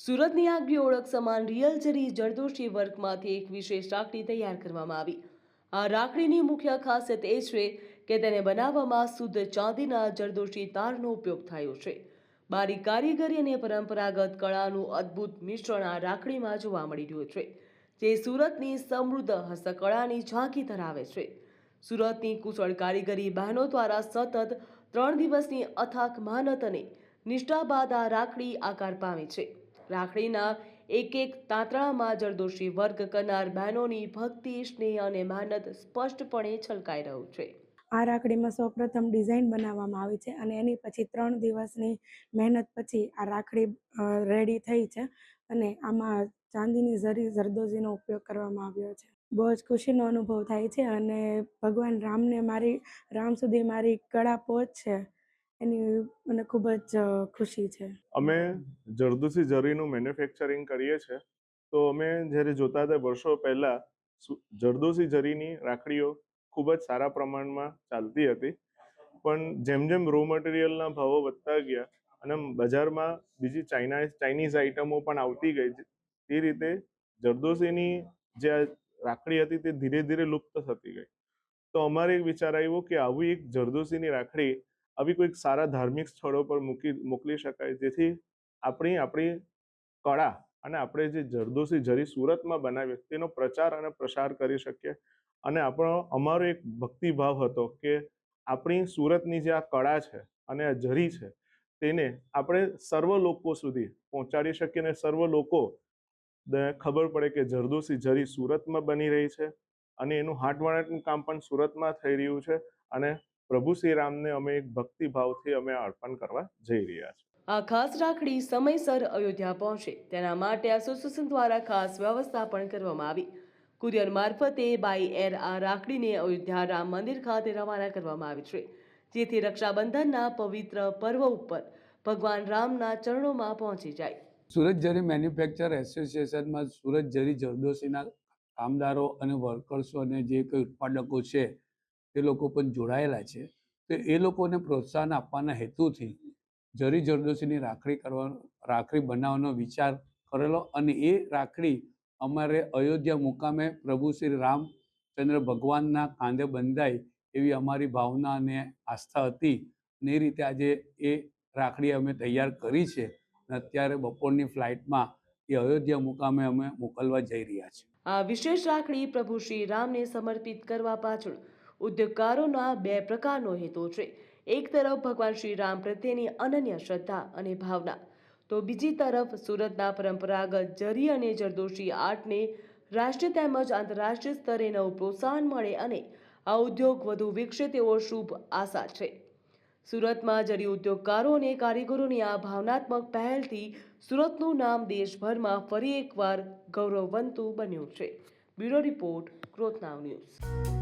સુરતની આગવી ઓળખ સમાન રિયલ જરી જરદોશી વર્કમાંથી એક વિશેષ રાખડી તૈયાર કરવામાં આવી। આ રાખડીની મુખ્ય ખાસિયત એ છે કે તેને બનાવવામાં શુદ્ધ ચાંદીના જરદોશી તારનો ઉપયોગ થયો છે। બારીક કારીગરી અને પરંપરાગત કળાનું અદ્ભુત મિશ્રણ આ રાખડીમાં જોવા મળી રહ્યું છે, જે સુરતની સમૃદ્ધ હસ્તકળાની ઝાંખી ધરાવે છે। સુરતની કુશળ કારીગરી બહેનો દ્વારા સતત 3 દિવસની અથાક મહેનત અને નિષ્ઠા બાદ આ રાખડી આકાર પામી છે। રાખડીના એક એક તાંતણામાં જરદોશી વર્ક કરનાર બહેનોની ભક્તિ, સ્નેહ અને મહેનત સ્પષ્ટપણે છલકાઈ રહ્યું છે। આ રાખડીમાં સૌપ્રથમ ડિઝાઇન બનાવવામાં આવી છે અને એની પછી 3 દિવસની મહેનત પછી આ રાખડી રેડી થઈ છે અને આમાં ચાંદીની જરી જરદોશીનો ઉપયોગ કરવામાં આવ્યો છે। બહુ જ ખુશીનો અનુભવ થાય છે અને ભગવાન રામ સુધી મારી કળા પહોંચશે એની મને ખૂબ જ ખુશી છે। અમે જરદોશી જરીનું મેન્યુફેક્ચરિંગ કરીએ છીએ, તો અમે જ્યારે જોતા હતા વર્ષો પહેલાં જરદોશી જરીની રાખડીઓ ખૂબ જ સારા પ્રમાણમાં ચાલતી હતી, પણ જેમ જેમ રો મટીરિયલના ભાવો વધતા ગયા અને બજારમાં બીજી ચાઇનીઝ આઇટમો પણ આવતી ગઈ, તે રીતે જરદોશીની જે રાખડી હતી તે ધીરે ધીરે લુપ્ત થતી ગઈ। તો અમારે એક વિચાર આવ્યો કે આવી એક જરદોશીની રાખડી આવી કોઈક સારા ધાર્મિક સ્થળો પર મોકલી શકાય, જેથી આપણી કળા અને આપણે જે જરદોશી જરી સુરતમાં બનાવીએ તેનો પ્રચાર અને પ્રસાર કરી શકીએ। અને અમારો એક ભક્તિભાવ હતો કે આપણી સુરતની જે આ કળા છે અને આ જરી છે તેને આપણે સર્વ લોકો સુધી પહોંચાડી શકીએ અને સર્વ લોકો ખબર પડે કે જરદોશી જરી સુરતમાં બની રહી છે અને એનું હાથવણાટનું કામ પણ સુરતમાં થઈ રહ્યું છે અને પ્રભુ શ્રી રામને અમે એક ભક્તિભાવથી અમે અર્પણ કરવા જઈ રહ્યા છીએ। આ ખાસ રાખડી સમયસર અયોધ્યા પહોંચે તેના માટે એસોસિએશન દ્વારા ખાસ વ્યવસ્થા પણ કરવામાં આવી। કુરિયર મારફતે બાય એર આ રાખડીને અયોધ્યા રામ મંદિર ખાતે રવાના કરવામાં આવી છે, જેથી રક્ષાબંધનના પવિત્ર પર્વ ઉપર ભગવાન રામના ચરણોમાં પહોંચી જાય। સુરત જરી મેન્યુફેક્ચર એસોસિએશનમાં સુરત જરી જરદોશીના કામદારો અને વર્કર્સો અને જે કંઈ ઉત્પાદકો છે તે લોકો પણ જોડાયેલા છે, તો એ લોકોને પ્રોત્સાહન આપવાના હેતુથી જરી જરદોશીની રાખડી બનાવવાનો વિચાર કરેલો અને એ રાખડી અમારે અયોધ્યા મુકામે પ્રભુ શ્રી રામચંદ્ર ભગવાનના કાંધે બંધાય એવી અમારી ભાવના અને આસ્થા હતી અને એ રીતે આજે એ રાખડી અમે તૈયાર કરી છે અને અત્યારે બપોરની ફ્લાઇટમાં એ અયોધ્યા મુકામે અમે મોકલવા જઈ રહ્યા છીએ। આ વિશેષ રાખડી પ્રભુ શ્રી રામને સમર્પિત કરવા પાછળ ઉદ્યોગકારોના 2 પ્રકારનો હેતુ છે। એક તરફ ભગવાન શ્રી રામ પ્રત્યેની અનન્ય શ્રદ્ધા અને ભાવના, તો બીજી તરફ સુરતના પરંપરાગત જરી અને જરદોશી આર્ટને રાષ્ટ્રીય તેમજ આંતરરાષ્ટ્રીય સ્તરે નવું પ્રોત્સાહન મળે અને આ ઉદ્યોગ વધુ વિકસે તેવો શુભ આશા છે। સુરતમાં જરી ઉદ્યોગકારો અને કારીગરોની આ ભાવનાત્મક પહેલથી સુરતનું નામ દેશભરમાં ફરી એકવાર ગૌરવવંતું બન્યું છે। બ્યુરો રિપોર્ટ, ગ્રોથ નાવ ન્યૂઝ।